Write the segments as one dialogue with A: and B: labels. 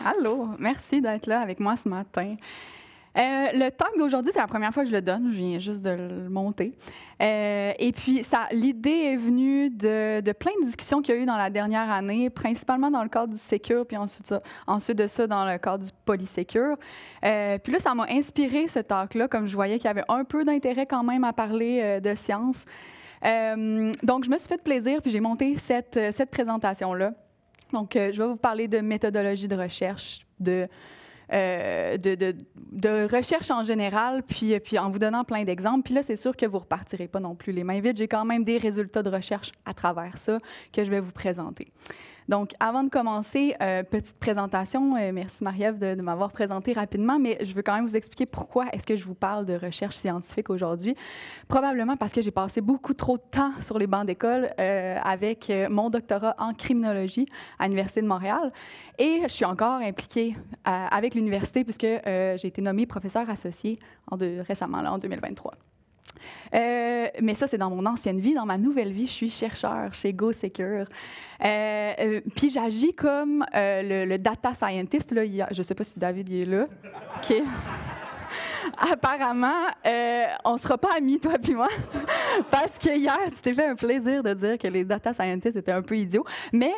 A: Allô, merci d'être là avec moi ce matin. Le talk d'aujourd'hui, c'est la première fois que je le donne, je viens juste de le monter. Et puis l'idée est venue de plein de discussions qu'il y a eu dans la dernière année, principalement dans le cadre du Sécure, puis ensuite de ça dans le cadre du Polysécure. Puis là, ça m'a inspiré ce talk-là, comme je voyais qu'il y avait un peu d'intérêt quand même à parler de science. Donc, je me suis fait plaisir, puis j'ai monté cette présentation-là. Donc, je vais vous parler de méthodologie de recherche, de recherche en général, puis en vous donnant plein d'exemples. Puis là, c'est sûr que vous ne repartirez pas non plus les mains vides. J'ai quand même des résultats de recherche à travers ça que je vais vous présenter. Donc, avant de commencer, petite présentation. Merci Marie-Ève de m'avoir présenté rapidement, mais je veux quand même vous expliquer pourquoi est-ce que je vous parle de recherche scientifique aujourd'hui. Probablement parce que j'ai passé beaucoup trop de temps sur les bancs d'école avec mon doctorat en criminologie à l'Université de Montréal. Et je suis encore impliquée avec l'université puisque j'ai été nommée professeure associée récemment, là, en 2023. Mais ça, c'est dans mon ancienne vie. Dans ma nouvelle vie, je suis chercheur chez GoSecure. Puis j'agis comme le data scientist. Là, je ne sais pas si David il est là. OK. Apparemment, on ne sera pas amis, toi puis moi, parce que hier, tu t'es fait un plaisir de dire que les data scientists étaient un peu idiots. Mais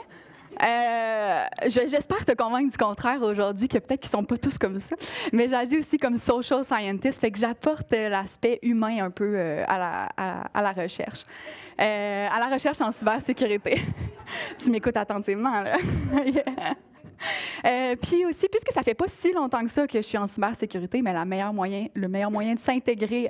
A: j'espère te convaincre du contraire aujourd'hui, que peut-être qu'ils ne sont pas tous comme ça. Mais j'agis aussi comme social scientist, fait que j'apporte l'aspect humain un peu à la recherche. À la recherche en cybersécurité. Tu m'écoutes attentivement, là. Puis aussi, puisque ça fait pas si longtemps que ça que je suis en cybersécurité, mais le meilleur moyen de s'intégrer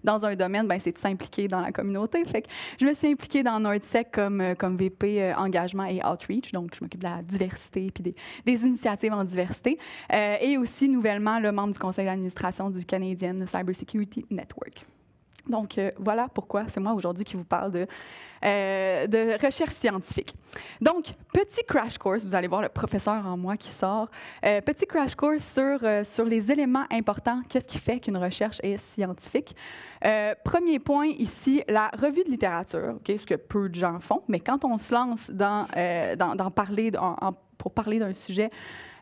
A: dans un domaine, ben, c'est de s'impliquer dans la communauté. Fait que je me suis impliquée dans NordSec comme VP engagement et outreach, donc je m'occupe de la diversité puis des initiatives en diversité, et aussi nouvellement le membre du conseil d'administration du Canadian Cybersecurity Network. Donc, voilà pourquoi c'est moi aujourd'hui qui vous parle de recherche scientifique. Donc, petit crash course, vous allez voir le professeur en moi qui sort. Petit crash course sur les éléments importants, qu'est-ce qui fait qu'une recherche est scientifique. Premier point ici, la revue de littérature, okay, ce que peu de gens font, mais quand on se lance pour parler d'un sujet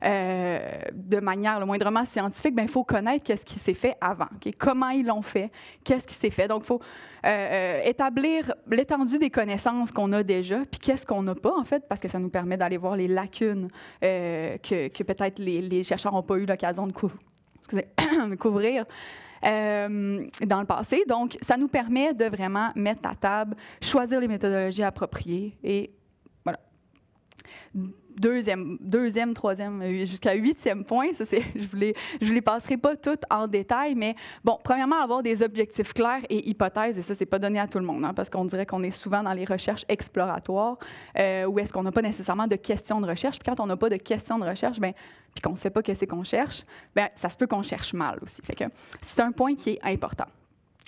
A: de manière le moindrement scientifique, il faut connaître qu'est-ce qui s'est fait avant, okay? Comment ils l'ont fait, qu'est-ce qui s'est fait. Donc, il faut établir l'étendue des connaissances qu'on a déjà, puis qu'est-ce qu'on n'a pas, en fait, parce que ça nous permet d'aller voir les lacunes que peut-être les chercheurs n'ont pas eu l'occasion de couvrir dans le passé. Donc, ça nous permet de vraiment mettre à table, choisir les méthodologies appropriées et voilà. Deuxième, troisième, jusqu'à huitième point, ça je les passerai pas toutes en détail, mais bon, premièrement, avoir des objectifs clairs et hypothèses, et ça, c'est pas donné à tout le monde, hein, parce qu'on dirait qu'on est souvent dans les recherches exploratoires, où est-ce qu'on n'a pas nécessairement de questions de recherche, puis quand on n'a pas de questions de recherche, puis qu'on ne sait pas qu'est-ce qu'on cherche, ça se peut qu'on cherche mal aussi. Fait que c'est un point qui est important.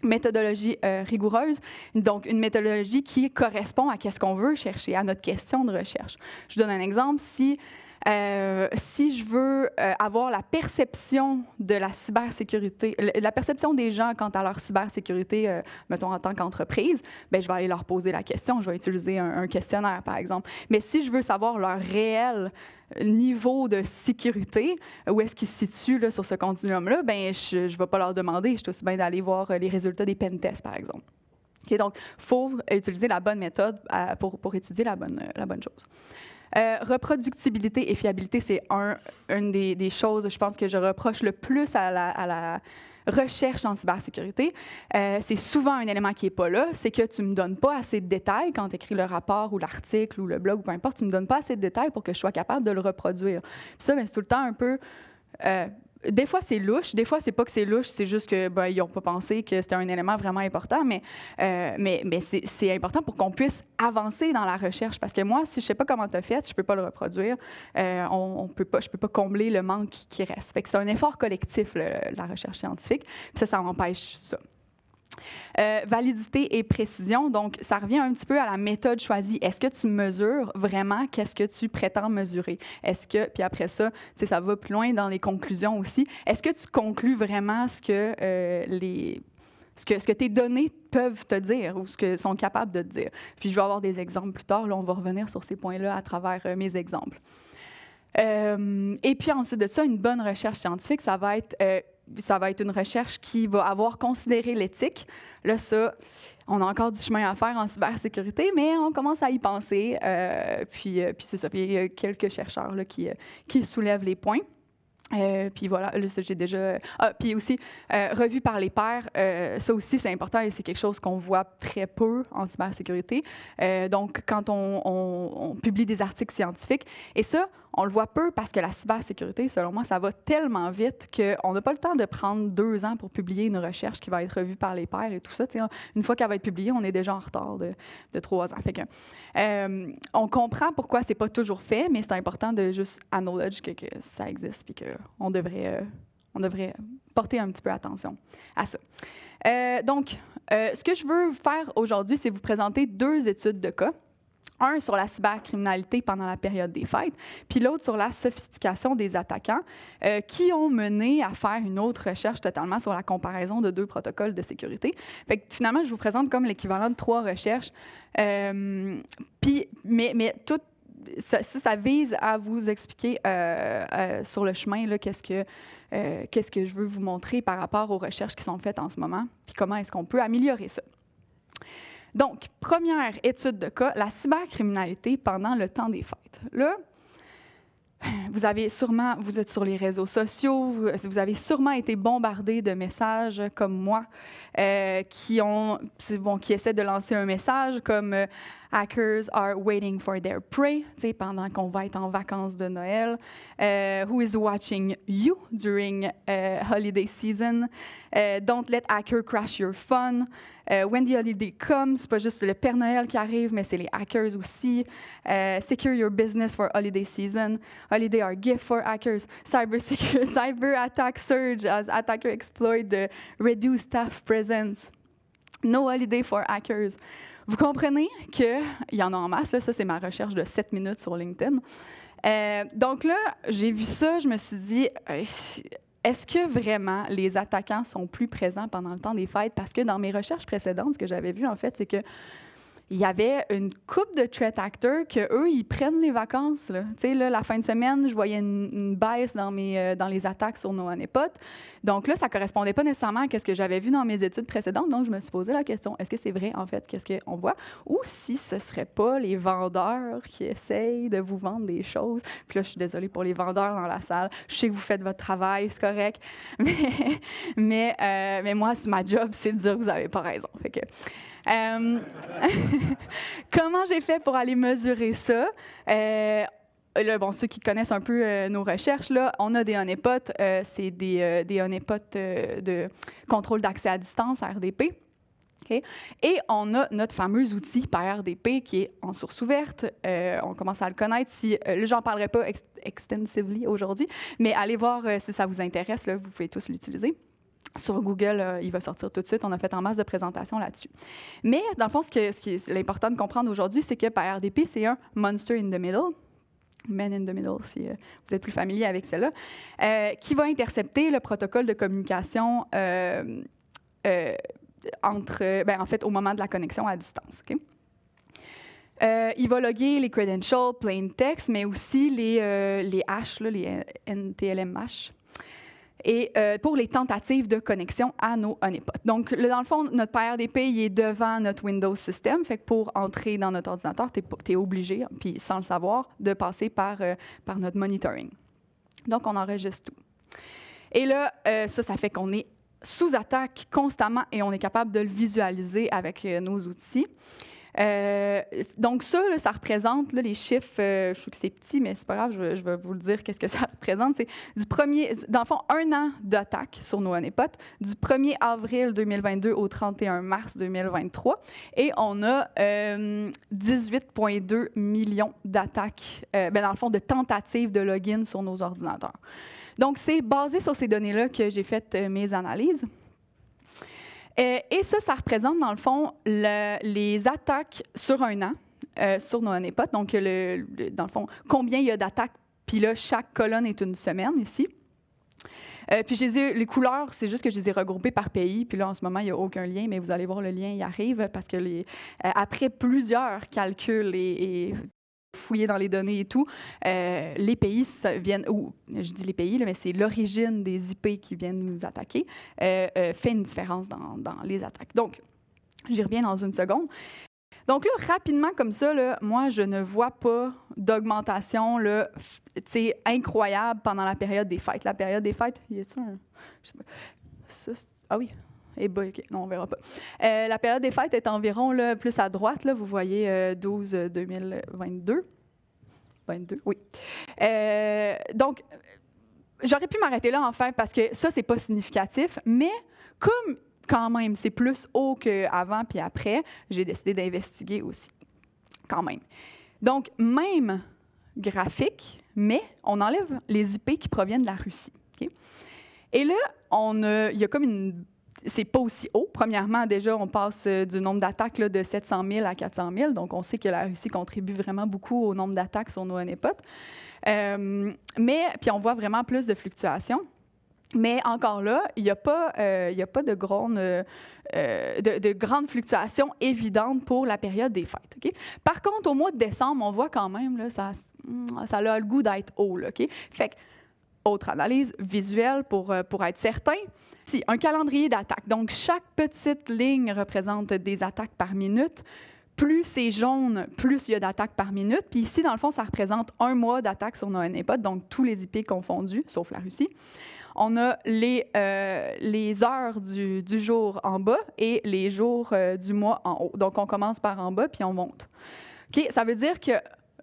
A: Méthodologie rigoureuse, donc une méthodologie qui correspond à ce qu'on veut chercher, à notre question de recherche. Je vous donne un exemple. Si je veux avoir la perception de la cybersécurité, la perception des gens quant à leur cybersécurité, mettons en tant qu'entreprise, je vais aller leur poser la question, je vais utiliser un questionnaire, par exemple. Mais si je veux savoir leur réel niveau de sécurité, où est-ce qu'ils se situent là, sur ce continuum-là, je ne vais pas leur demander, je suis aussi bien d'aller voir les résultats des pen tests, par exemple. Okay, donc, il faut utiliser la bonne méthode pour étudier la bonne chose. Reproductibilité et fiabilité, c'est une des choses, je pense, que je reproche le plus à la recherche en cybersécurité. C'est souvent un élément qui n'est pas là, c'est que tu ne me donnes pas assez de détails quand tu écris le rapport ou l'article ou le blog ou peu importe, tu ne me donnes pas assez de détails pour que je sois capable de le reproduire. Puis ça, c'est tout le temps un peu... des fois, c'est louche. Des fois, c'est pas que c'est louche, c'est juste que ils n'ont pas pensé que c'était un élément vraiment important, mais c'est important pour qu'on puisse avancer dans la recherche. Parce que moi, si je sais pas comment tu as fait, je peux pas le reproduire. Je peux pas combler le manque qui reste. Fait que c'est un effort collectif, la recherche scientifique. Puis ça empêche ça. Validité et précision, donc ça revient un petit peu à la méthode choisie. Est-ce que tu mesures vraiment qu'est-ce que tu prétends mesurer? Puis après ça, ça va plus loin dans les conclusions aussi. Est-ce que tu conclus vraiment ce que tes données peuvent te dire ou ce que sont capables de te dire? Puis je vais avoir des exemples plus tard. Là, on va revenir sur ces points-là à travers mes exemples. Et puis ensuite de ça, une bonne recherche scientifique, ça va être une recherche qui va avoir considéré l'éthique. Là, ça, on a encore du chemin à faire en cybersécurité, mais on commence à y penser. Puis c'est ça. Puis il y a quelques chercheurs là, qui soulèvent les points. Puis voilà, là, ça, j'ai déjà. Ah, puis aussi, revue par les pairs, ça aussi, c'est important et c'est quelque chose qu'on voit très peu en cybersécurité. Donc, quand on publie des articles scientifiques, et ça, on le voit peu parce que la cybersécurité, selon moi, ça va tellement vite qu'on n'a pas le temps de prendre 2 ans pour publier une recherche qui va être revue par les pairs et tout ça. Une fois qu'elle va être publiée, on est déjà en retard de 3 ans. Fait que, on comprend pourquoi c'est pas toujours fait, mais c'est important de juste acknowledge que ça existe et qu'on devrait, porter un petit peu attention à ça. Donc, ce que je veux faire aujourd'hui, c'est vous présenter 2 études de cas. Un sur la cybercriminalité pendant la période des fêtes, puis l'autre sur la sophistication des attaquants, qui ont mené à faire une autre recherche totalement sur la comparaison de 2 protocoles de sécurité. Fait que, finalement, je vous présente comme l'équivalent de 3 recherches. Mais tout ça vise à vous expliquer sur le chemin là, qu'est-ce que je veux vous montrer par rapport aux recherches qui sont faites en ce moment, puis comment est-ce qu'on peut améliorer ça. Donc, première étude de cas, la cybercriminalité pendant le temps des fêtes. Là, vous êtes sur les réseaux sociaux, vous avez sûrement été bombardé de messages comme moi qui essaient de lancer un message comme Hackers are waiting for their prey, pendant qu'on va être en vacances de Noël. Who is watching you during holiday season? Don't let hacker crash your fun. When the holiday comes, c'est pas juste le Père Noël qui arrive, mais c'est les hackers aussi. Secure your business for holiday season. Holiday are gift for hackers. Cyber attack surge as attacker exploit the reduced staff presence. No holiday for hackers. Vous comprenez qu'il y en a en masse. Là, ça, c'est ma recherche de 7 minutes sur LinkedIn. Donc là, j'ai vu ça, je me suis dit, est-ce que vraiment les attaquants sont plus présents pendant le temps des fêtes? Parce que dans mes recherches précédentes, ce que j'avais vu, en fait, c'est que il y avait une couple de threat actors qu'eux, ils prennent les vacances. Là. Tu sais, là, la fin de semaine, je voyais une baisse dans les attaques sur nos honeypots. Donc là, ça ne correspondait pas nécessairement à ce que j'avais vu dans mes études précédentes. Donc, je me suis posé la question, est-ce que c'est vrai, en fait, qu'est-ce qu'on voit? Ou si ce ne serait pas les vendeurs qui essayent de vous vendre des choses. Puis là, je suis désolée pour les vendeurs dans la salle. Je sais que vous faites votre travail, c'est correct. Mais moi, ma job, c'est de dire que vous n'avez pas raison. Fait que... Comment j'ai fait pour aller mesurer ça? Là, bon, ceux qui connaissent un peu nos recherches, là, on a des honeypots, c'est des honeypots de contrôle d'accès à distance, RDP. Okay? Et on a notre fameux outil par RDP qui est en source ouverte. On commence à le connaître. J'en parlerai pas extensively aujourd'hui, mais allez voir si ça vous intéresse, là, vous pouvez tous l'utiliser. Sur Google, il va sortir tout de suite. On a fait en masse de présentations là-dessus. Mais dans le fond, ce qui est important de comprendre aujourd'hui, c'est que par RDP, c'est un monster in the middle. Man in the middle, si vous êtes plus familier avec celle-là, qui va intercepter le protocole de communication en fait, au moment de la connexion à distance. Okay? Il va loguer les credentials, plain text, mais aussi les hash, là, les NTLM hash. Et pour les tentatives de connexion à nos honeypots. Donc, dans le fond, notre PRDP, il est devant notre Windows System. Fait que pour entrer dans notre ordinateur, tu es obligé, puis sans le savoir, de passer par notre monitoring. Donc, on enregistre tout. Et là, ça fait qu'on est sous attaque constamment et on est capable de le visualiser avec nos outils. Donc ça, là, ça représente là, les chiffres, je sais que c'est petit, mais c'est pas grave, je vais vous le dire qu'est-ce que ça représente. C'est dans le fond, 1 an d'attaque sur nos honeypots, du 1er avril 2022 au 31 mars 2023. Et on a 18,2 millions d'attaques, dans le fond, de tentatives de login sur nos ordinateurs. Donc, c'est basé sur ces données-là que j'ai fait mes analyses. Et ça représente, dans le fond, les attaques sur 1 an sur nos honeypots. Donc, dans le fond, combien il y a d'attaques. Puis là, chaque colonne est une semaine ici. Puis les couleurs, c'est juste que je les ai regroupées par pays. Puis là, en ce moment, il n'y a aucun lien, mais vous allez voir, le lien, il arrive parce que après plusieurs calculs et fouiller dans les données et tout, les pays viennent, ou je dis les pays, là, mais c'est l'origine des IP qui viennent nous attaquer, fait une différence dans les attaques. Donc, j'y reviens dans une seconde. Donc là, rapidement comme ça, là, moi, je ne vois pas d'augmentation là, incroyable pendant la période des fêtes. La période des fêtes, y a-t-il un... Je sais pas. Ça, ah oui. Eh bien, OK, non, on ne verra pas. La période des fêtes est environ là, plus à droite. Là, vous voyez 12 2022. 22, oui. Donc, j'aurais pu m'arrêter là, en fait, parce que ça, c'est pas significatif. Mais comme, quand même, c'est plus haut qu'avant puis après, j'ai décidé d'investiguer aussi, quand même. Donc, même graphique, mais on enlève les IP qui proviennent de la Russie. Okay? Et là, il y a comme une... C'est pas aussi haut. Premièrement, déjà, on passe du nombre d'attaques là, de 700 000 à 400 000. Donc, on sait que la Russie contribue vraiment beaucoup au nombre d'attaques sur nos honeypots. Mais, puis on voit vraiment plus de fluctuations. Mais encore là, il n'y a pas de grandes fluctuations évidentes pour la période des fêtes. Okay? Par contre, au mois de décembre, on voit quand même, là, ça a le goût d'être haut. Là, okay? Fait que, autre analyse visuelle pour être certain. Si, un calendrier d'attaque. Donc, chaque petite ligne représente des attaques par minute. Plus c'est jaune, plus il y a d'attaques par minute. Puis ici, dans le fond, ça représente un mois d'attaque sur nos honeypots, donc tous les IP confondus, sauf la Russie. On a les heures du jour en bas et les jours du mois en haut. Donc, on commence par en bas, puis on monte. OK? Ça veut dire que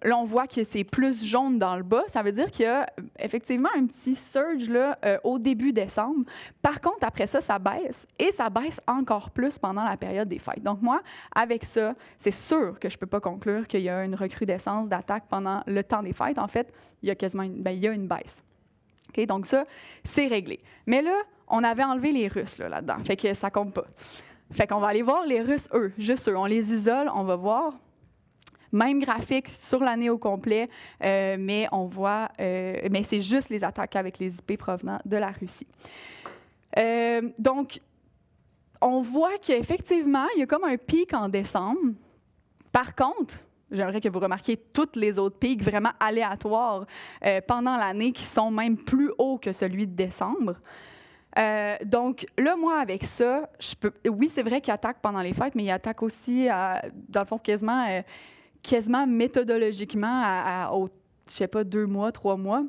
A: là, on voit que c'est plus jaune dans le bas. Ça veut dire qu'il y a effectivement un petit surge là, au début décembre. Par contre, après ça, ça baisse. Et ça baisse encore plus pendant la période des fêtes. Donc moi, avec ça, c'est sûr que je ne peux pas conclure qu'il y a une recrudescence d'attaques pendant le temps des fêtes. En fait, il y a quasiment il y a une baisse. Okay? Donc ça, c'est réglé. Mais là, on avait enlevé les Russes là-dedans. Fait que ça ne compte pas. Fait qu'on va aller voir les Russes, eux. Juste eux. On les isole, on va voir. Même graphique sur l'année au complet, mais on voit, mais c'est juste les attaques avec les IP provenant de la Russie. Donc, on voit qu'effectivement, il y a comme un pic en décembre. Par contre, j'aimerais que vous remarquiez toutes les autres pics vraiment aléatoires pendant l'année qui sont même plus hauts que celui de décembre. Donc, là, moi, avec ça, oui, c'est vrai qu'il attaque pendant les fêtes, mais il attaque aussi, dans le fond, quasiment méthodologiquement je sais pas, 2 mois, 3 mois.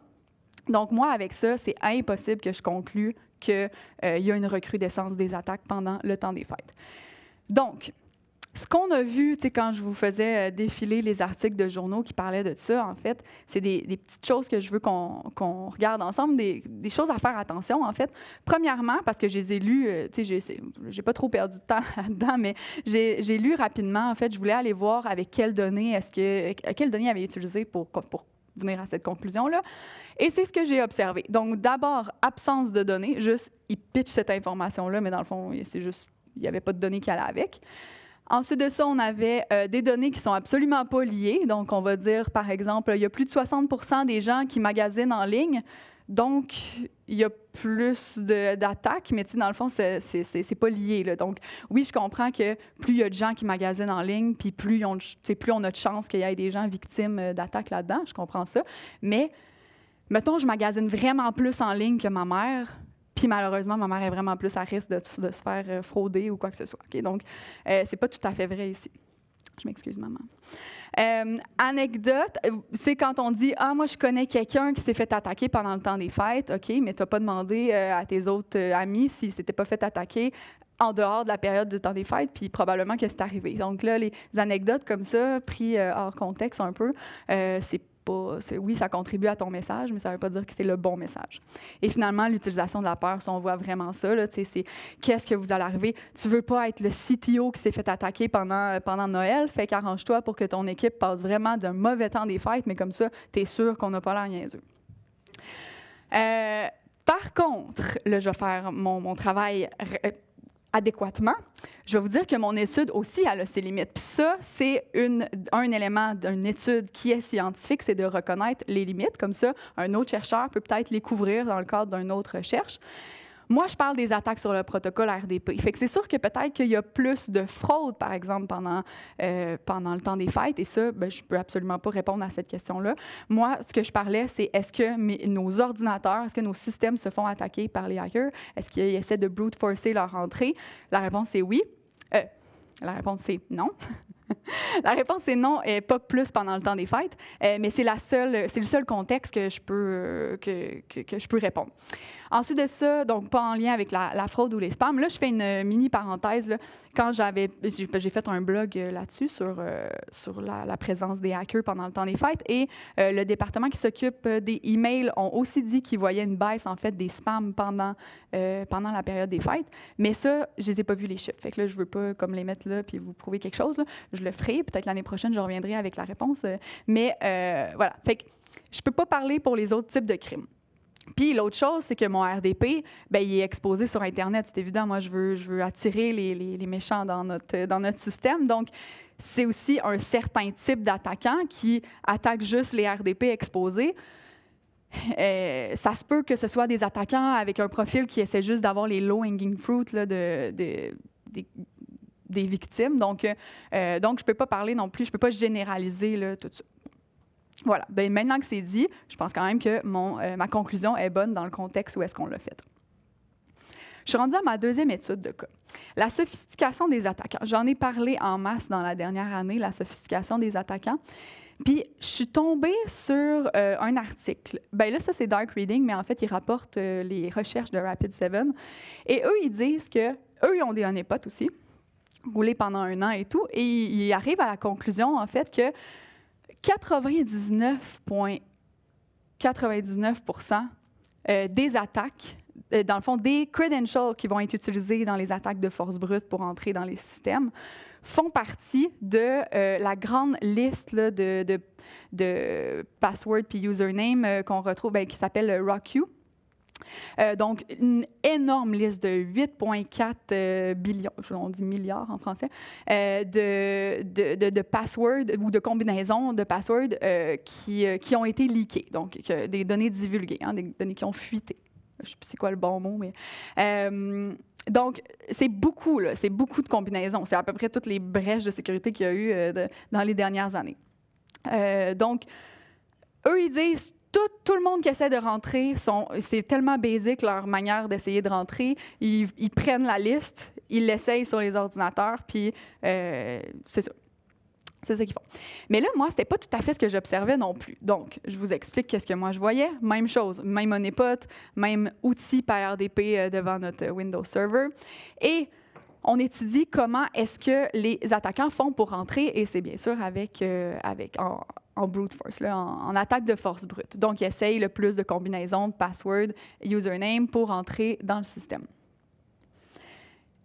A: Donc, moi, avec ça, c'est impossible que je conclue qu'il y a une recrudescence des attaques pendant le temps des fêtes. Donc, ce qu'on a vu, quand je vous faisais défiler les articles de journaux qui parlaient de ça, en fait, c'est des petites choses que je veux qu'on regarde ensemble, des choses à faire attention, en fait. Premièrement, parce que je les ai lues, j'ai pas trop perdu de temps là-dedans, mais j'ai lu rapidement, en fait, je voulais aller voir avec quelles données quelles données avait utilisé pour venir à cette conclusion-là. Et c'est ce que j'ai observé. Donc, d'abord, absence de données, juste, ils pitchent cette information-là, mais dans le fond, c'est juste, il n'y avait pas de données qui allaient avec. Ensuite de ça, on avait des données qui ne sont absolument pas liées. Donc, on va dire, par exemple, il y a plus de 60% des gens qui magasinent en ligne. Donc, il y a plus d'attaques, mais dans le fond, c'est pas lié. Là. Donc, oui, je comprends que plus il y a de gens qui magasinent en ligne, puis plus on a de chances qu'il y ait des gens victimes d'attaques là-dedans. Je comprends ça. Mais, mettons, je magasine vraiment plus en ligne que ma mère. Puis malheureusement, ma mère est vraiment plus à risque de se faire frauder ou quoi que ce soit. Okay? Donc, c'est pas tout à fait vrai ici. Je m'excuse, maman. Anecdote, c'est quand on dit « Ah, moi, je connais quelqu'un qui s'est fait attaquer pendant le temps des fêtes. » OK, mais tu n'as pas demandé à tes autres amis s'ils ne s'étaient pas fait attaquer en dehors de la période du temps des fêtes, puis probablement que c'est arrivé. Donc là, les anecdotes comme ça, pris hors contexte un peu, oui, ça contribue à ton message, mais ça ne veut pas dire que c'est le bon message. Et finalement, l'utilisation de la peur, ça, on voit vraiment ça. Là, c'est qu'est-ce que vous allez arriver? Tu ne veux pas être le CTO qui s'est fait attaquer pendant Noël, fait qu'arrange-toi pour que ton équipe passe vraiment d'un mauvais temps des fêtes, mais comme ça, tu es sûr qu'on n'a pas l'air niaiseux. Par contre, là, je vais faire mon travail adéquatement. Je vais vous dire que mon étude aussi, elle a ses limites. Puis ça, c'est un élément d'une étude qui est scientifique, c'est de reconnaître les limites. Comme ça, un autre chercheur peut peut-être les couvrir dans le cadre d'une autre recherche. Moi, je parle des attaques sur le protocole RDP. Fait que c'est sûr que peut-être qu'il y a plus de fraude, par exemple, pendant le temps des fêtes. Et ça, ben, je ne peux absolument pas répondre à cette question-là. Moi, ce que je parlais, c'est est-ce que nos ordinateurs, est-ce que nos systèmes se font attaquer par les hackers? Est-ce qu'ils essaient de brute forcer leur entrée? La réponse est oui. La réponse est non. La réponse est non, et pas plus pendant le temps des fêtes, mais c'est le seul contexte que je peux répondre. Ensuite de ça, donc pas en lien avec la fraude ou les spams. Là, je fais une mini parenthèse. Là, quand j'ai fait un blog là-dessus sur la présence des hackers pendant le temps des fêtes, et le département qui s'occupe des emails ont aussi dit qu'ils voyaient une baisse en fait des spams pendant la période des fêtes. Mais ça, je les ai pas vus les chiffres. Fait que là, je veux pas comme les mettre là puis vous prouver quelque chose. Là. Je le ferai. Peut-être l'année prochaine, je reviendrai avec la réponse. Mais voilà. Fait que je peux pas parler pour les autres types de crimes. Puis l'autre chose, c'est que mon RDP, ben, il est exposé sur Internet. C'est évident, moi, je veux attirer les méchants dans notre système. Donc, c'est aussi un certain type d'attaquant qui attaque juste les RDP exposés. Ça se peut que ce soit des attaquants avec un profil qui essaie juste d'avoir les low-hanging fruit là, des victimes. Donc, je ne peux pas parler non plus, je ne peux pas généraliser là, tout ça. Voilà. Bien, maintenant que c'est dit, je pense quand même que ma conclusion est bonne dans le contexte où est-ce qu'on l'a fait. Je suis rendue à ma deuxième étude de cas. La sophistication des attaquants. J'en ai parlé en masse dans la dernière année, la sophistication des attaquants. Puis, je suis tombée sur un article. Bien là, ça, c'est Dark Reading, mais en fait, ils rapportent les recherches de Rapid7. Et eux, ils disent que eux, ils ont des honeypots aussi, roulés pendant 1 an et tout. Et ils arrivent à la conclusion, en fait, que 99,99% des attaques, dans le fond, des credentials qui vont être utilisés dans les attaques de force brute pour entrer dans les systèmes, font partie de la grande liste là, de password puis username qu'on retrouve, qui s'appelle ROCU. Donc, une énorme liste de 8,4 billions, on dit milliards en français, de passwords ou de combinaisons de passwords qui ont été leakées, donc des données divulguées, des données qui ont fuité. Je ne sais plus c'est quoi le bon mot, mais... donc, c'est beaucoup de combinaisons. C'est à peu près toutes les brèches de sécurité qu'il y a eu dans les dernières années. Donc, eux, ils disent... Tout le monde qui essaie de rentrer, c'est tellement basique leur manière d'essayer de rentrer. Ils prennent la liste, ils l'essayent sur les ordinateurs, puis c'est ça. C'est ça qu'ils font. Mais là, moi, c'était pas tout à fait ce que j'observais non plus. Donc, je vous explique qu'est-ce que moi je voyais. Même chose, même honeypot, même outil par RDP devant notre Windows Server. Et on étudie comment est-ce que les attaquants font pour rentrer, et c'est bien sûr en brute force, là, en attaque de force brute. Donc, ils essayent le plus de combinaisons de password, username pour entrer dans le système.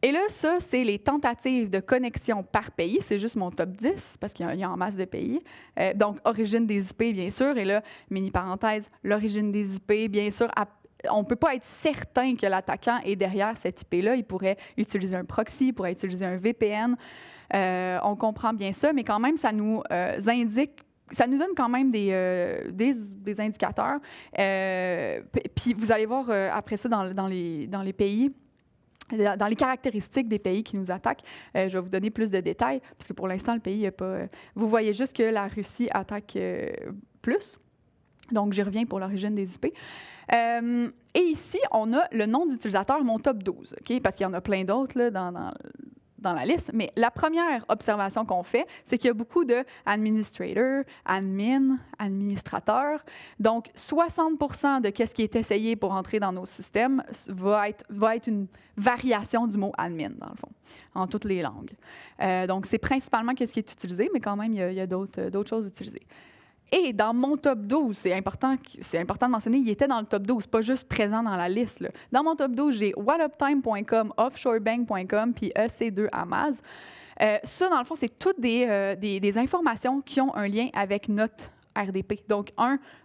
A: Et là, ça, c'est les tentatives de connexion par pays. C'est juste mon top 10, parce qu'il y a en masse de pays. Donc, origine des IP, bien sûr. Et là, mini parenthèse, l'origine des IP, bien sûr, on ne peut pas être certain que l'attaquant est derrière cette IP-là. Il pourrait utiliser un proxy, il pourrait utiliser un VPN. On comprend bien ça, mais quand même, ça nous indique, ça nous donne quand même des indicateurs. Puis vous allez voir après ça dans les pays, dans les caractéristiques des pays qui nous attaquent. Je vais vous donner plus de détails, parce que pour l'instant, le pays n'est pas... Vous voyez juste que la Russie attaque plus. Donc, j'y reviens pour l'origine des IP. Et ici, on a le nom d'utilisateur, mon top 12, okay? Parce qu'il y en a plein d'autres là, dans la liste. Mais la première observation qu'on fait, c'est qu'il y a beaucoup de administrators, administrateurs. Donc, 60% de ce qui est essayé pour entrer dans nos systèmes va être une variation du mot admin, dans le fond, en toutes les langues. Donc, c'est principalement ce qui est utilisé, mais quand même, il y a d'autres choses utilisées. Et dans mon top 12, c'est important de mentionner, il était dans le top 12, pas juste présent dans la liste. Là. Dans mon top 12, j'ai whatuptime.com, offshorebank.com, puis EC2Amaz. Ça, dans le fond, c'est toutes des informations qui ont un lien avec notre RDP. Donc,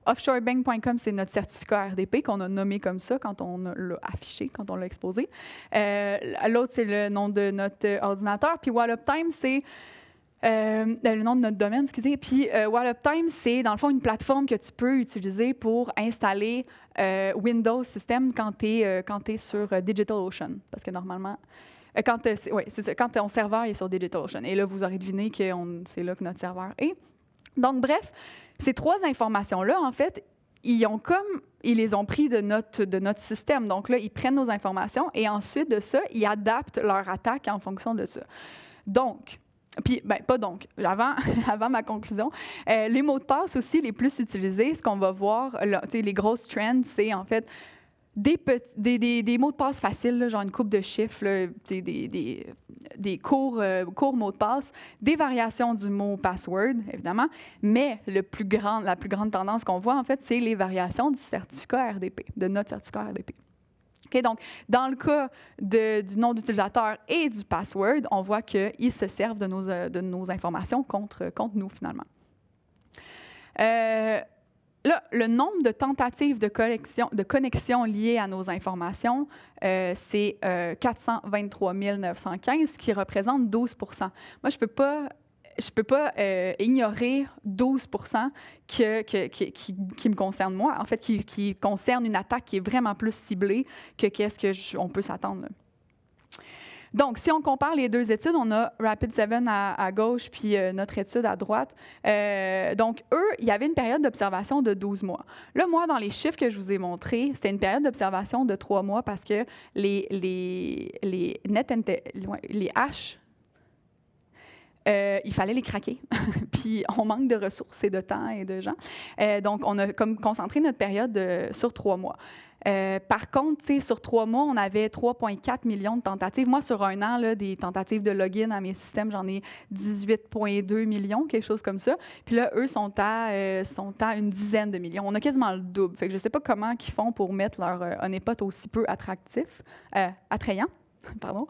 A: offshorebank.com, c'est notre certificat RDP qu'on a nommé comme ça quand on l'a affiché, quand on l'a exposé. L'autre, c'est le nom de notre ordinateur. Puis Whatuptime, c'est Le nom de notre domaine, excusez. Puis WallupTime, c'est dans le fond une plateforme que tu peux utiliser pour installer Windows System quand tu es sur DigitalOcean. Parce que normalement, c'est ça, quand ton serveur est sur DigitalOcean. Et là, vous aurez deviné que c'est là que notre serveur est. Donc, bref, ces 3 informations-là, en fait, ils les ont pris de notre système. Donc là, ils prennent nos informations et ensuite de ça, ils adaptent leur attaque en fonction de ça. Donc, puis, pas donc, avant ma conclusion, les mots de passe aussi les plus utilisés, ce qu'on va voir, là, les grosses trends, c'est en fait des mots de passe faciles, là, genre une coupe de chiffres, là, des courts mots de passe, des variations du mot password, évidemment, mais la plus grande tendance qu'on voit, en fait, c'est les variations du certificat RDP, de notre certificat RDP. Okay, donc, dans le cas du nom d'utilisateur et du password, on voit qu'ils se servent de nos informations contre nous, finalement. Là, le nombre de tentatives de connexion liées à nos informations, c'est 423 915, qui représente 12 %. Moi, je peux pas ignorer 12 % qui me concerne moi, en fait, qui concerne une attaque qui est vraiment plus ciblée que qu'est-ce qu'on peut s'attendre. Donc, si on compare les 2 études, on a Rapid7 à gauche puis notre étude à droite. Donc, eux, il y avait une période d'observation de 12 mois. Là, moi, dans les chiffres que je vous ai montrés, c'était une période d'observation de 3 mois parce que les hashes, il fallait les craquer. Puis on manque de ressources et de temps et de gens. Donc, on a comme concentré notre période sur 3 mois. Par contre, sur 3 mois, on avait 3,4 millions de tentatives. Moi, sur un an, là, des tentatives de login à mes systèmes, j'en ai 18,2 millions, quelque chose comme ça. Puis là, eux sont à une dizaine de millions. On a quasiment le double. Fait que je ne sais pas comment ils font pour mettre leur honeypot aussi peu attrayant. Pardon.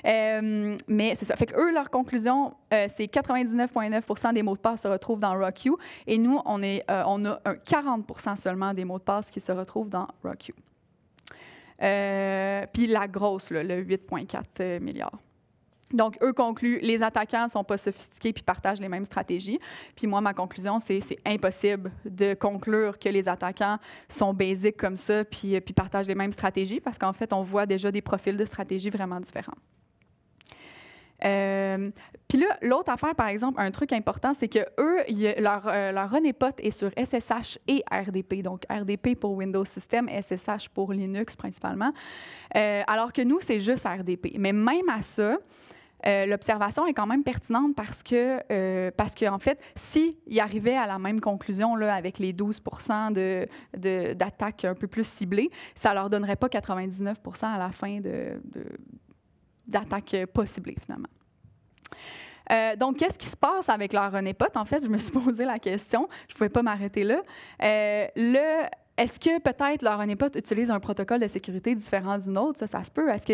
A: Mais c'est ça. Fait que eux, leur conclusion, c'est 99,9 % des mots de passe se retrouvent dans RockU. Et nous, on a 40 % seulement des mots de passe qui se retrouvent dans RockU. Puis la grosse, là, le 8,4 milliards. Donc, eux concluent, les attaquants ne sont pas sophistiqués puis partagent les mêmes stratégies. Puis moi, ma conclusion, c'est impossible de conclure que les attaquants sont basiques comme ça puis partagent les mêmes stratégies parce qu'en fait, on voit déjà des profils de stratégie vraiment différents. Puis là, l'autre affaire, par exemple, un truc important, c'est que eux, leur honeypot est sur SSH et RDP. Donc, RDP pour Windows System, SSH pour Linux principalement. Alors que nous, c'est juste RDP. Mais même à ça, l'observation est quand même pertinente parce que en fait, s'ils arrivaient à la même conclusion là, avec les 12 % d'attaques un peu plus ciblées, ça ne leur donnerait pas 99 % à la fin d'attaques pas ciblées, finalement. Donc, qu'est-ce qui se passe avec leur honeypot? En fait, je me suis posé la question. Je ne pouvais pas m'arrêter là. Est-ce que peut-être leur honeypot utilise un protocole de sécurité différent d'une autre? Ça se peut. Est-ce que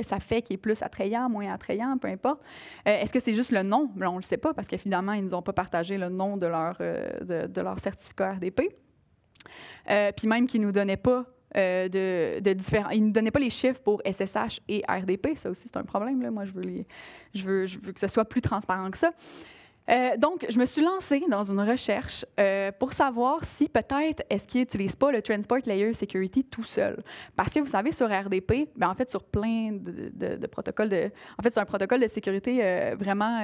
A: ça fait qu'il est plus attrayant, moins attrayant, peu importe? Est-ce que c'est juste le nom? On ne le sait pas parce qu'évidemment, ils ne nous ont pas partagé le nom de leur certificat RDP. Puis même qu'ils ne nous donnaient pas ils ne donnaient pas les chiffres pour SSH et RDP. Ça aussi, c'est un problème. Là. Moi, je veux que ce soit plus transparent que ça. Donc, je me suis lancée dans une recherche pour savoir si peut-être est-ce qu'ils n'utilisent pas le Transport Layer Security tout seul. Parce que vous savez, sur RDP, en fait, sur plein de protocoles en fait, c'est un protocole de sécurité vraiment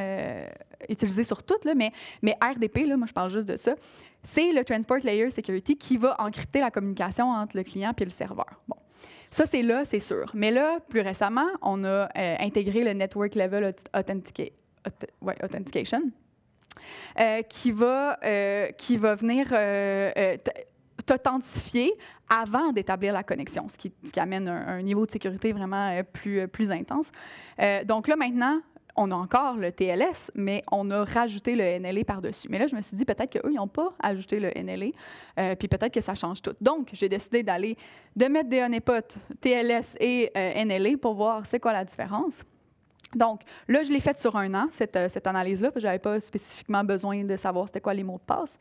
A: utilisé sur tout, là, mais RDP, là, moi, je parle juste de ça, c'est le Transport Layer Security qui va encrypter la communication entre le client et le serveur. Bon. Ça, c'est là, c'est sûr. Mais là, plus récemment, on a intégré le Network Level Authentication. Qui va venir t'authentifier avant d'établir la connexion, ce qui amène un niveau de sécurité vraiment plus intense. Donc là, maintenant, on a encore le TLS, mais on a rajouté le NLA par-dessus. Mais là, je me suis dit peut-être qu'eux, ils n'ont pas ajouté le NLA, puis peut-être que ça change tout. Donc, j'ai décidé de mettre des honeypots TLS et NLA pour voir c'est quoi la différence. Donc, là, je l'ai faite sur un an, cette analyse-là, parce que je n'avais pas spécifiquement besoin de savoir c'était quoi les mots de passe.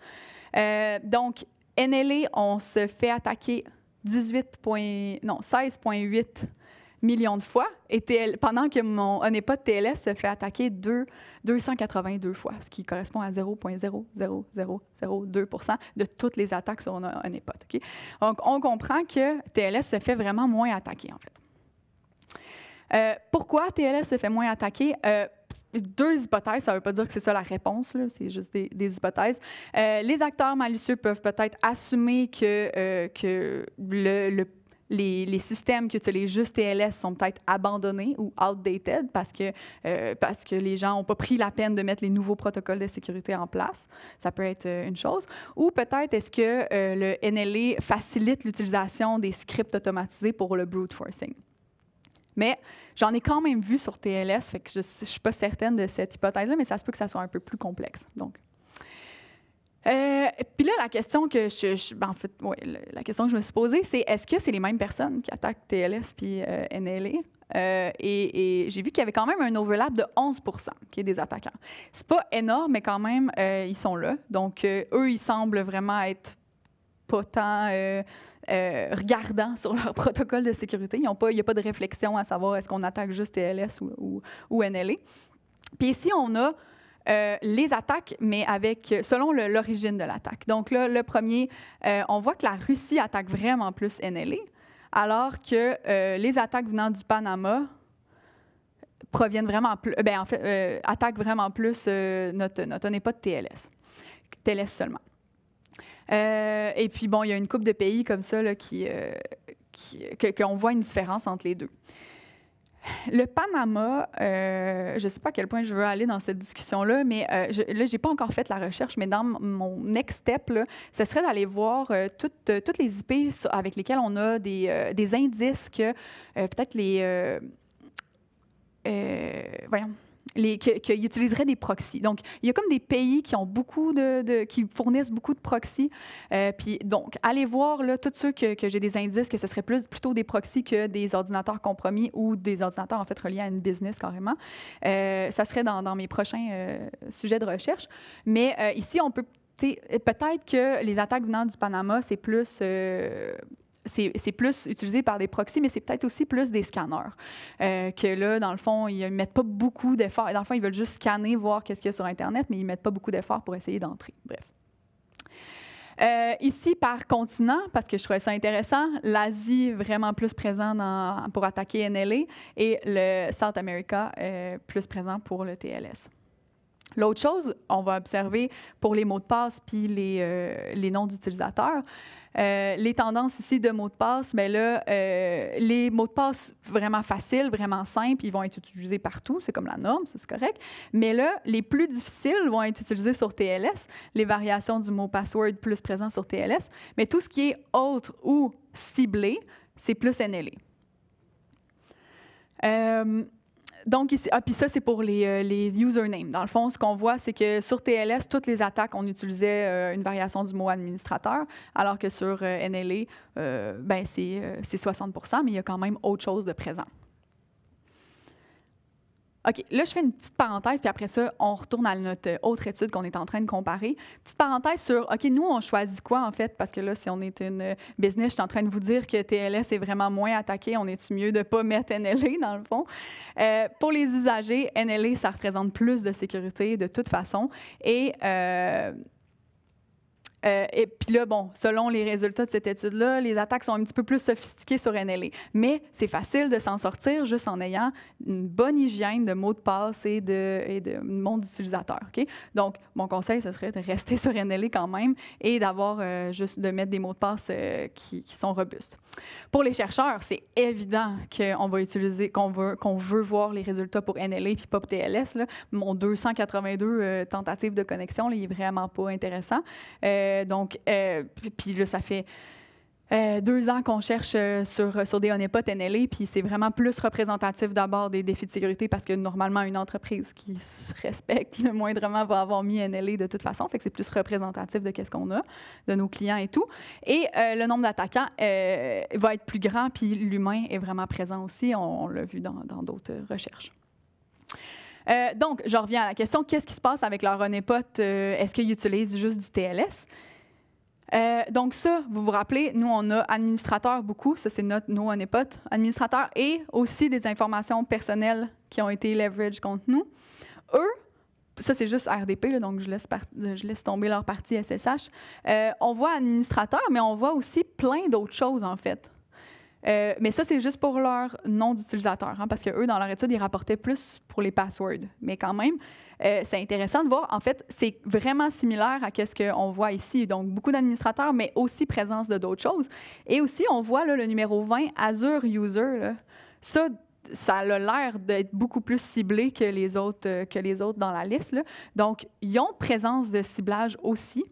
A: Donc, NLA, on se fait attaquer 16,8 millions de fois, et pendant que mon honeypot TLS se fait attaquer 282 fois, ce qui correspond à 0,00002% de toutes les attaques sur un honeypot. Okay? Donc, on comprend que TLS se fait vraiment moins attaquer, en fait. Pourquoi TLS se fait moins attaquer? Deux hypothèses, ça ne veut pas dire que c'est ça la réponse, c'est juste des hypothèses. Les acteurs malicieux peuvent peut-être assumer que les systèmes qui utilisent juste TLS sont peut-être abandonnés ou outdated parce que les gens n'ont pas pris la peine de mettre les nouveaux protocoles de sécurité en place. Ça peut être une chose. Ou peut-être est-ce que le NLA facilite l'utilisation des scripts automatisés pour le brute forcing. Mais j'en ai quand même vu sur TLS, fait que je ne suis pas certaine de cette hypothèse-là, mais ça se peut que ça soit un peu plus complexe. Donc. Puis là, la question que la question que je me suis posée, c'est est-ce que c'est les mêmes personnes qui attaquent TLS puis NLA? Et j'ai vu qu'il y avait quand même un overlap de 11% qui est des attaquants. C'est pas énorme, mais quand même, ils sont là. Donc, eux, ils semblent vraiment être pas tant regardants sur leur protocole de sécurité. Il n'y a pas de réflexion à savoir est-ce qu'on attaque juste TLS ou NLA. Puis ici, on a les attaques, mais selon l'origine de l'attaque. Donc là, le premier, on voit que la Russie attaque vraiment plus NLA, alors que les attaques venant du Panama proviennent vraiment plus, attaquent vraiment plus notre honeypot TLS. TLS seulement. Et puis, bon, il y a une couple de pays comme ça là, qu'on voit une différence entre les deux. Le Panama, je ne sais pas à quel point je veux aller dans cette discussion-là, mais je n'ai pas encore fait la recherche, mais dans mon next step, là, ce serait d'aller voir toutes les IP avec lesquelles on a des indices que peut-être qui utiliseraient des proxys. Donc, il y a comme des pays qui ont qui fournissent beaucoup de proxys. Puis, donc, allez voir là, tous ceux que j'ai des indices que ce serait plutôt des proxys que des ordinateurs compromis ou des ordinateurs, en fait, reliés à une business carrément. Ça serait dans mes prochains sujets de recherche. Mais ici, on peut peut-être que les attaques venant du Panama, c'est plus utilisé par des proxys, mais c'est peut-être aussi plus des scanners. Que là, dans le fond, ils ne mettent pas beaucoup d'efforts. Dans le fond, ils veulent juste scanner, voir qu'est-ce qu'il y a sur Internet, mais ils ne mettent pas beaucoup d'efforts pour essayer d'entrer. Bref. Ici, par continent, parce que je trouvais ça intéressant, l'Asie vraiment plus présent pour attaquer NLA et le South America plus présent pour le TLS. L'autre chose, on va observer pour les mots de passe puis les noms d'utilisateurs. Les tendances ici de mots de passe, bien là, les mots de passe vraiment faciles, vraiment simples, ils vont être utilisés partout, c'est comme la norme, ça, c'est correct. Mais là, les plus difficiles vont être utilisés sur TLS, les variations du mot password plus présent sur TLS, mais tout ce qui est autre ou ciblé, c'est plus NLA. Donc, ici, puis ça, c'est pour les usernames. Dans le fond, ce qu'on voit, c'est que sur TLS, toutes les attaques, on utilisait une variation du mot administrateur, alors que sur NLA, c'est 60%, mais il y a quand même autre chose de présent. OK, là, je fais une petite parenthèse, puis après ça, on retourne à notre autre étude qu'on est en train de comparer. Petite parenthèse sur, OK, nous, on choisit quoi, en fait? Parce que là, si on est une business, je suis en train de vous dire que TLS est vraiment moins attaqué. On est-tu mieux de ne pas mettre NLA, dans le fond? Pour les usagers, NLA, ça représente plus de sécurité de toute façon. Et puis là, bon, selon les résultats de cette étude-là, les attaques sont un petit peu plus sophistiquées sur NLA. Mais c'est facile de s'en sortir juste en ayant une bonne hygiène de mots de passe et de nom d'utilisateur. Okay? Donc, mon conseil, ce serait de rester sur NLA quand même et d'avoir juste de mettre des mots de passe qui sont robustes. Pour les chercheurs, c'est évident qu'on va utiliser, qu'on veut voir les résultats pour NLA puis pas pour TLS. Là. Mon 282 tentatives de connexion, là, il est vraiment pas intéressant. Donc, puis là, ça fait 2 ans qu'on cherche sur des honeypots NLA, puis c'est vraiment plus représentatif d'abord des défis de sécurité parce que normalement, une entreprise qui se respecte le moindrement va avoir mis NLA de toute façon, fait que c'est plus représentatif de qu'est-ce qu'on a, de nos clients et tout. Et le nombre d'attaquants va être plus grand, puis l'humain est vraiment présent aussi, on l'a vu dans d'autres recherches. Donc, je reviens à la question, qu'est-ce qui se passe avec leur honeypot? Est-ce qu'ils utilisent juste du TLS? Donc ça, vous vous rappelez, nous, on a administrateur beaucoup, ça c'est nos honeypots, administrateur et aussi des informations personnelles qui ont été leverage contre nous. Eux, ça c'est juste RDP, là, donc je laisse tomber leur partie SSH. On voit administrateur, mais on voit aussi plein d'autres choses en fait. Mais ça, c'est juste pour leur nom d'utilisateur, hein, parce qu'eux, dans leur étude, ils rapportaient plus pour les passwords. Mais quand même, c'est intéressant de voir. En fait, c'est vraiment similaire à ce qu'on voit ici. Donc, beaucoup d'administrateurs, mais aussi présence de d'autres choses. Et aussi, on voit là, le numéro 20, Azure User. Là. Ça a l'air d'être beaucoup plus ciblé que les autres dans la liste. Là. Donc, ils ont présence de ciblage aussi.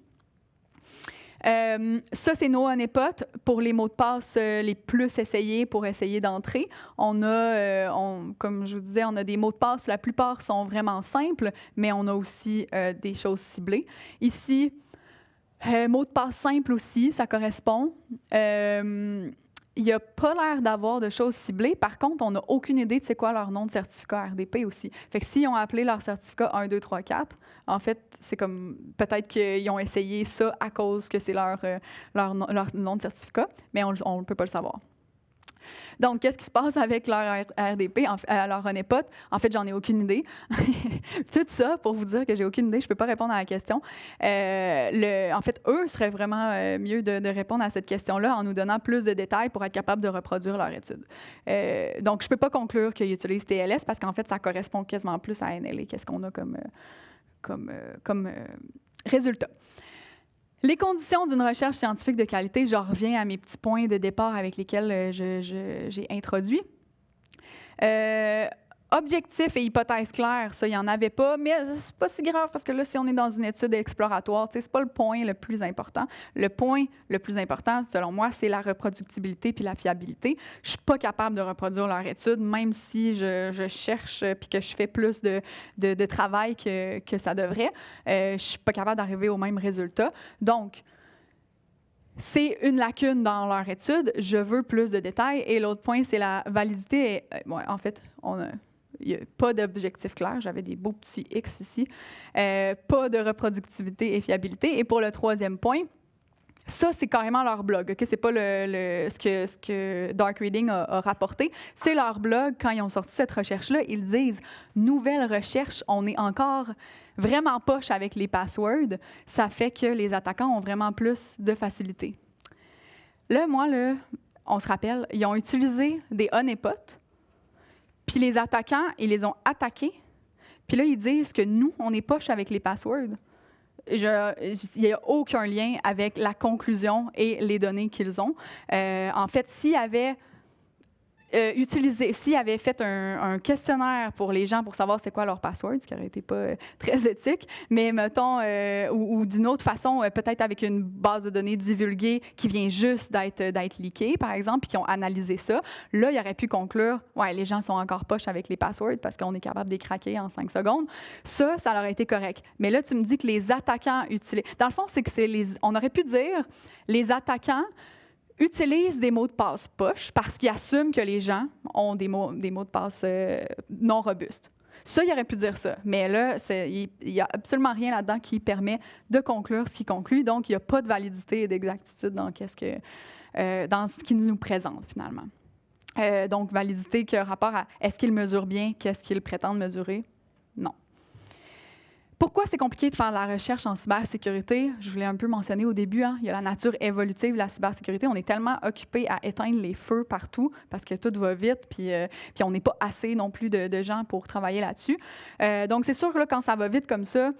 A: Ça, c'est nos honeypots pour les mots de passe les plus essayés pour essayer d'entrer. On a, comme je vous disais, on a des mots de passe. La plupart sont vraiment simples, mais on a aussi des choses ciblées. Ici, mot de passe simple aussi, ça correspond. Il n'y a pas l'air d'avoir de choses ciblées. Par contre, on n'a aucune idée de c'est quoi leur nom de certificat RDP aussi. Fait que s'ils ont appelé leur certificat 1, 2, 3, 4, en fait, c'est comme peut-être qu'ils ont essayé ça à cause que c'est leur nom de certificat, mais on ne peut pas le savoir. Donc, qu'est-ce qui se passe avec leur RDP, leur honeypot? En fait, j'en ai aucune idée. Tout ça pour vous dire que j'ai aucune idée, je ne peux pas répondre à la question. En fait, eux seraient vraiment mieux de répondre à cette question-là en nous donnant plus de détails pour être capable de reproduire leur étude. Donc, je ne peux pas conclure qu'ils utilisent TLS parce qu'en fait, ça correspond quasiment plus à NLA. Qu'est-ce qu'on a comme résultat? Les conditions d'une recherche scientifique de qualité, je reviens à mes petits points de départ avec lesquels j'ai introduit. Objectifs et hypothèses claires, ça, il n'y en avait pas, mais c'est pas si grave parce que là, si on est dans une étude exploratoire, c'est pas le point le plus important. Le point le plus important, selon moi, c'est la reproductibilité puis la fiabilité. Je suis pas capable de reproduire leur étude, même si je cherche puis que je fais plus de travail que ça devrait. Je suis pas capable d'arriver au même résultat. Donc, c'est une lacune dans leur étude. Je veux plus de détails. Et l'autre point, c'est la validité. En fait, il n'y a pas d'objectif clair. J'avais des beaux petits X ici. Pas de reproductibilité et fiabilité. Et pour le troisième point, ça, c'est carrément leur blog. Okay? Ce n'est pas ce que Dark Reading a rapporté. C'est leur blog. Quand ils ont sorti cette recherche-là, ils disent « Nouvelle recherche, on est encore vraiment poche avec les passwords. Ça fait que les attaquants ont vraiment plus de facilité. » Là, on se rappelle, ils ont utilisé des honeypots, puis les attaquants, ils les ont attaqués. Puis là, ils disent que nous, on est poche avec les passwords. Il n'y a aucun lien avec la conclusion et les données qu'ils ont. En fait, s'il y avait fait un questionnaire pour les gens pour savoir c'était quoi leur password, ce qui n'aurait été pas très éthique, mais mettons, ou d'une autre façon, peut-être avec une base de données divulguée qui vient juste d'être leakée, par exemple, puis qui ont analysé ça, là, il aurait pu conclure, ouais, les gens sont encore poches avec les passwords parce qu'on est capable de les craquer en 5 secondes. Ça aurait été correct. Mais là, tu me dis que les attaquants utilisent... Dans le fond, c'est que on aurait pu dire les attaquants utilisent des mots de passe poche parce qu'ils assument que les gens ont des mots de passe non robustes. Ça, il aurait pu dire ça. Mais là, il n'y a absolument rien là-dedans qui permet de conclure ce qui conclut. Donc, il n'y a pas de validité et d'exactitude dans ce qu'il nous présente, finalement. Donc, validité qui a rapport à est-ce qu'ils mesurent bien, qu'est-ce qu'ils prétendent mesurer? Non. Pourquoi c'est compliqué de faire de la recherche en cybersécurité? Je voulais un peu mentionner au début, il y a la nature évolutive de la cybersécurité. On est tellement occupé à éteindre les feux partout parce que tout va vite, puis on n'est pas assez non plus de gens pour travailler là-dessus. Donc, c'est sûr que là, quand ça va vite comme ça,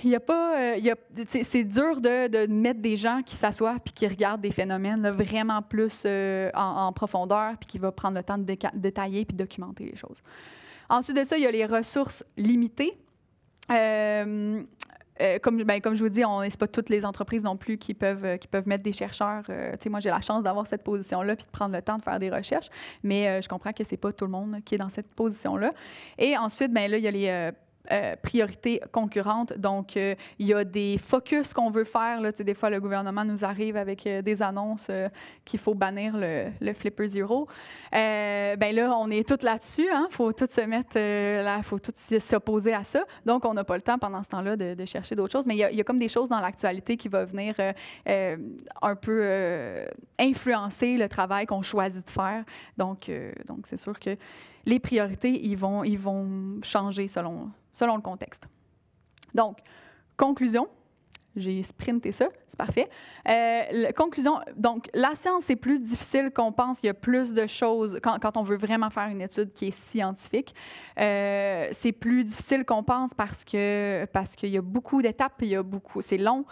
A: c'est dur de mettre des gens qui s'assoient puis qui regardent des phénomènes là, vraiment plus en profondeur puis qui vont prendre le temps de détailler puis documenter les choses. Ensuite de ça, il y a les ressources limitées. Comme je vous dis, ce n'est pas toutes les entreprises non plus qui peuvent mettre des chercheurs. Moi, j'ai la chance d'avoir cette position-là puis de prendre le temps de faire des recherches, mais je comprends que ce n'est pas tout le monde qui est dans cette position-là. Et ensuite, là, il y a priorités concurrentes. Donc, il y a des focus qu'on veut faire. Là. Des fois, le gouvernement nous arrive avec des annonces qu'il faut bannir le Flipper Zero. Ben là, on est tous là-dessus. Il faut tous se mettre là, il faut tous s'opposer à ça. Donc, on n'a pas le temps pendant ce temps-là de chercher d'autres choses. Mais il y a comme des choses dans l'actualité qui vont venir un peu influencer le travail qu'on choisit de faire. Donc c'est sûr que les priorités, ils vont changer selon le contexte. Donc, conclusion. J'ai sprinté ça, c'est parfait. Conclusion, donc la science, c'est plus difficile qu'on pense. Il y a plus de choses, quand on veut vraiment faire une étude qui est scientifique, c'est plus difficile qu'on pense parce qu'il y a beaucoup d'étapes, c'est long,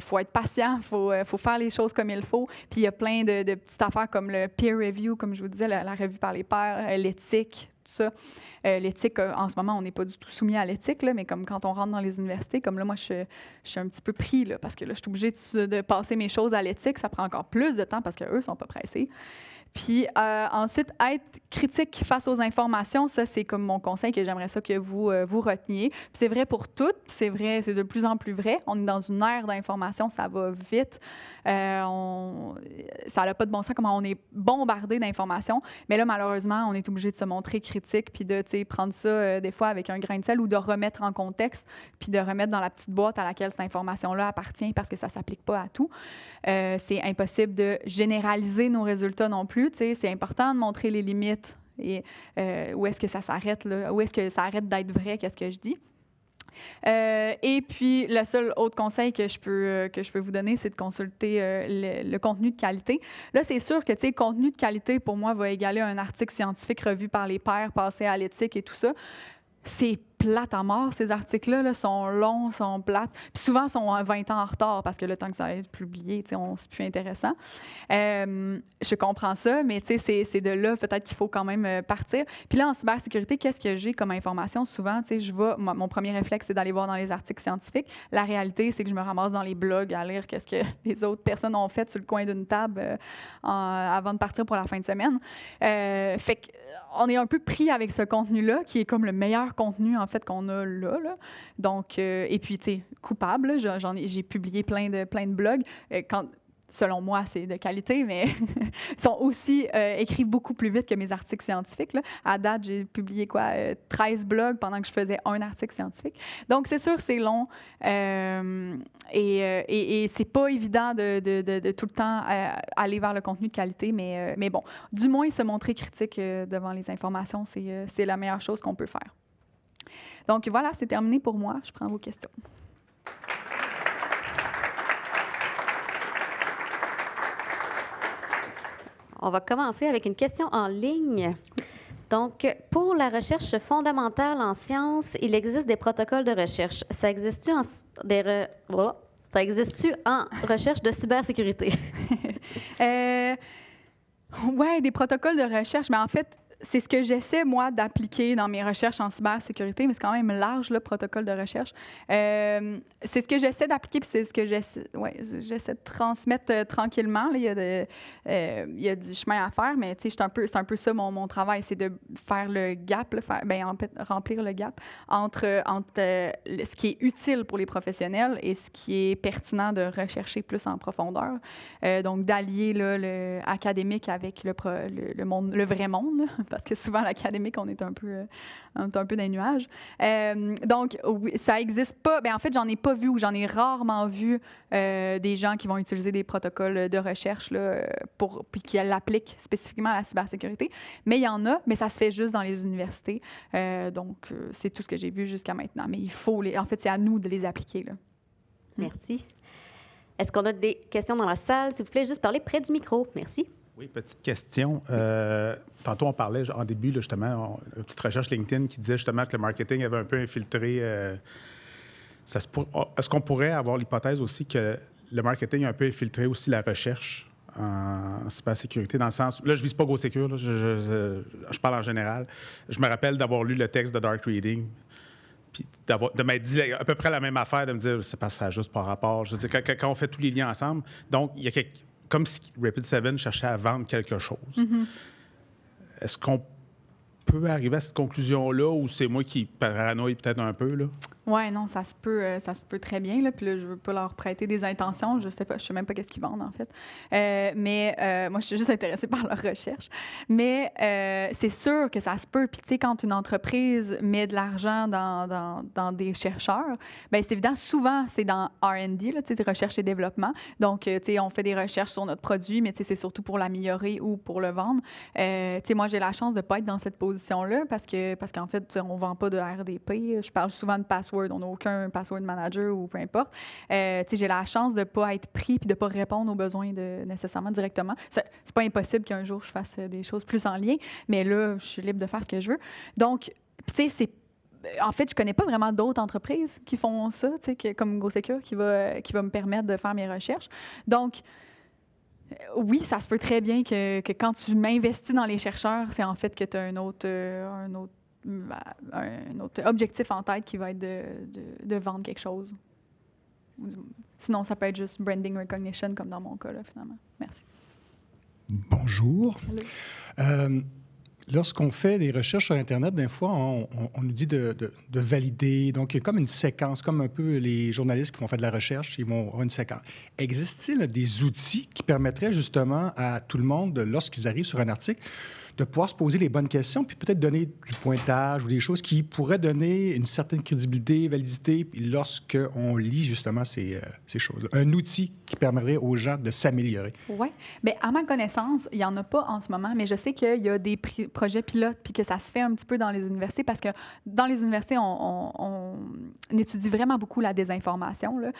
A: faut être patient, faut faire les choses comme il faut. Puis il y a plein de petites affaires comme le peer review, comme je vous disais, la revue par les pairs, l'éthique, tout ça. L'éthique, en ce moment, on n'est pas du tout soumis à l'éthique, là, mais comme quand on rentre dans les universités, comme là, moi, je suis un petit peu pris, là, parce que là, je suis obligée de passer mes choses à l'éthique. Ça prend encore plus de temps parce qu'eux ne sont pas pressés. Puis ensuite, être critique face aux informations, ça, c'est comme mon conseil que j'aimerais ça que vous reteniez. Puis c'est vrai pour toutes, c'est vrai, c'est de plus en plus vrai. On est dans une ère d'information, ça va vite. Ça n'a pas de bon sens comment on est bombardé d'informations. Mais là, malheureusement, on est obligé de se montrer critique puis de prendre ça des fois avec un grain de sel ou de remettre en contexte puis de remettre dans la petite boîte à laquelle cette information-là appartient parce que ça ne s'applique pas à tout. C'est impossible de généraliser nos résultats non plus. C'est important de montrer les limites et où est-ce que ça s'arrête, là, où est-ce que ça arrête d'être vrai, qu'est-ce que je dis. Et puis, le seul autre conseil que je peux vous donner, c'est de consulter le contenu de qualité. Là, c'est sûr que, le contenu de qualité, pour moi, va égaler un article scientifique revu par les pairs, passé à l'éthique et tout ça. C'est plate à mort, ces articles-là, là, sont longs, sont plates. Puis souvent, sont 20 ans en retard parce que le temps que ça a été publié, c'est plus intéressant. Je comprends ça, mais c'est de là peut-être qu'il faut quand même partir. Puis là, en cybersécurité, qu'est-ce que j'ai comme information? Souvent, mon premier réflexe, c'est d'aller voir dans les articles scientifiques. La réalité, c'est que je me ramasse dans les blogs à lire qu'est-ce que les autres personnes ont fait sur le coin d'une table avant de partir pour la fin de semaine. Fait qu'on est un peu pris avec ce contenu-là, qui est comme le meilleur contenu, en fait, qu'on a là. Donc, et puis, coupable, j'ai publié plein de blogs. Selon moi, c'est de qualité, mais ils sont aussi écrits beaucoup plus vite que mes articles scientifiques. Là. À date, j'ai publié 13 blogs pendant que je faisais un article scientifique. Donc, c'est sûr, c'est long et c'est pas évident de tout le temps aller vers le contenu de qualité, mais bon, du moins, se montrer critique devant les informations, c'est la meilleure chose qu'on peut faire. Donc, voilà, c'est terminé pour moi. Je prends vos questions.
B: On va commencer avec une question en ligne. Donc, pour la recherche fondamentale en sciences, il existe des protocoles de recherche. Ça existe-tu en recherche de cybersécurité?
A: Oui, des protocoles de recherche, mais en fait, c'est ce que j'essaie, moi, d'appliquer dans mes recherches en cybersécurité, mais c'est quand même large, le protocole de recherche. C'est ce que j'essaie d'appliquer, puis c'est ce que j'essaie de transmettre tranquillement. Là. Il y a du chemin à faire, mais c'est un peu ça mon travail, c'est de faire le gap, remplir le gap entre ce qui est utile pour les professionnels et ce qui est pertinent de rechercher plus en profondeur. Donc, d'allier le académique avec le monde, le vrai monde, là. Parce que souvent, l'académique, on est un peu dans les nuages. Donc, oui, ça n'existe pas. Bien, en fait, j'en ai pas vu ou j'en ai rarement vu des gens qui vont utiliser des protocoles de recherche là, puis qui l'appliquent spécifiquement à la cybersécurité. Mais il y en a, mais ça se fait juste dans les universités. Donc, c'est tout ce que j'ai vu jusqu'à maintenant. Mais il faut en fait, c'est à nous de les appliquer. Là.
B: Merci. Est-ce qu'on a des questions dans la salle? S'il vous plaît, juste parler près du micro. Merci.
C: Oui, petite question. Tantôt, on parlait en début, là, justement, une petite recherche LinkedIn qui disait justement que le marketing avait un peu infiltré. Est-ce qu'on pourrait avoir l'hypothèse aussi que le marketing a un peu infiltré aussi la recherche en cybersécurité, dans le sens... Là, je ne vise pas GoSecure, là, je parle en général. Je me rappelle d'avoir lu le texte de Dark Reading, puis de m'être dit à peu près la même affaire, de me dire, c'est pas ça, juste par rapport. Je veux dire, quand on fait tous les liens ensemble, donc, il y a comme si Rapid7 cherchait à vendre quelque chose. Mm-hmm. Est-ce qu'on peut arriver à cette conclusion-là ou c'est moi qui paranoïe peut-être un peu, là?
A: Oui, non, ça se peut très bien. Là, puis là, je ne veux pas leur prêter des intentions. Je sais même pas qu'est-ce qu'ils vendent, en fait. Moi, je suis juste intéressée par leur recherche. Mais c'est sûr que ça se peut. Puis, tu sais, quand une entreprise met de l'argent dans des chercheurs, bien, c'est évident, souvent, c'est dans R&D, là, tu sais, recherche et développement. Donc, tu sais, on fait des recherches sur notre produit, mais tu sais, c'est surtout pour l'améliorer ou pour le vendre. Tu sais, moi, j'ai la chance de ne pas être dans cette position-là parce qu'en fait, on ne vend pas de RDP. Je parle souvent de password. On n'a aucun password manager ou peu importe. Tu sais, j'ai la chance de ne pas être pris puis de ne pas répondre aux besoins nécessairement directement. C'est pas impossible qu'un jour, je fasse des choses plus en lien, mais là, je suis libre de faire ce que je veux. Donc, tu sais, en fait, je connais pas vraiment d'autres entreprises qui font ça, tu sais, comme GoSecure, qui va me permettre de faire mes recherches. Donc, oui, ça se peut très bien que quand tu m'investis dans les chercheurs, c'est en fait que tu as un autre objectif en tête qui va être de vendre quelque chose. Sinon, ça peut être juste branding recognition, comme dans mon cas, là, finalement. Merci.
D: Bonjour. Lorsqu'on fait des recherches sur Internet, des fois, on nous dit de valider. Donc, il y a comme une séquence, comme un peu les journalistes qui vont faire de la recherche, ils vont avoir une séquence. Existe-t-il des outils qui permettraient justement à tout le monde, lorsqu'ils arrivent sur un article, de pouvoir se poser les bonnes questions, puis peut-être donner du pointage ou des choses qui pourraient donner une certaine crédibilité, validité, lorsqu'on lit justement ces choses-là. Un outil qui permettrait aux gens de s'améliorer.
A: Oui. Bien, à ma connaissance, il n'y en a pas en ce moment, mais je sais qu'il y a des projets pilotes, puis que ça se fait un petit peu dans les universités, parce que dans les universités, on étudie vraiment beaucoup la désinformation, là.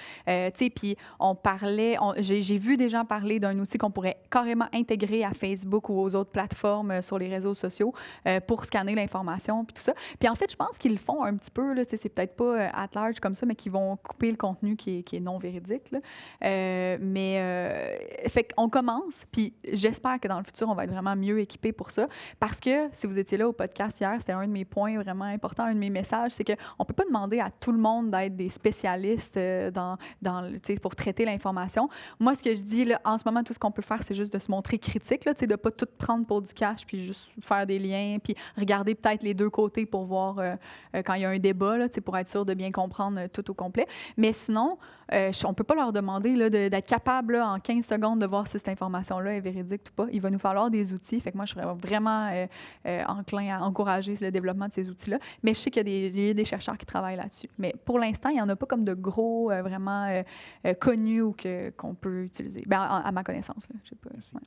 A: Tu sais, puis on parlait, j'ai vu des gens parler d'un outil qu'on pourrait carrément intégrer à Facebook ou aux autres plateformes sur les réseaux sociaux pour scanner l'information puis tout ça. Puis en fait, je pense qu'ils le font un petit peu, là, c'est peut-être pas at large comme ça, mais qu'ils vont couper le contenu qui est non véridique, là. Fait qu'on commence, puis j'espère que dans le futur, on va être vraiment mieux équipé pour ça, parce que si vous étiez là au podcast hier, c'était un de mes points vraiment importants, un de mes messages, c'est qu'on ne peut pas demander à tout le monde d'être des spécialistes pour traiter l'information. Moi, ce que je dis, là, en ce moment, tout ce qu'on peut faire, c'est juste de se montrer critique, là, de ne pas tout prendre pour du cash, puis juste faire des liens, puis regarder peut-être les deux côtés pour voir quand il y a un débat, là, pour être sûr de bien comprendre tout au complet. Mais sinon, on ne peut pas leur demander là, d'être capable là, en 15 secondes de voir si cette information-là est véridique ou pas. Il va nous falloir des outils. Fait que moi, je serais vraiment enclin à encourager le développement de ces outils-là. Mais je sais qu'il y a des chercheurs qui travaillent là-dessus. Mais pour l'instant, il n'y en a pas comme de gros, vraiment connus ou qu'on peut utiliser. Bien, à ma connaissance. Là, je sais pas. Ouais.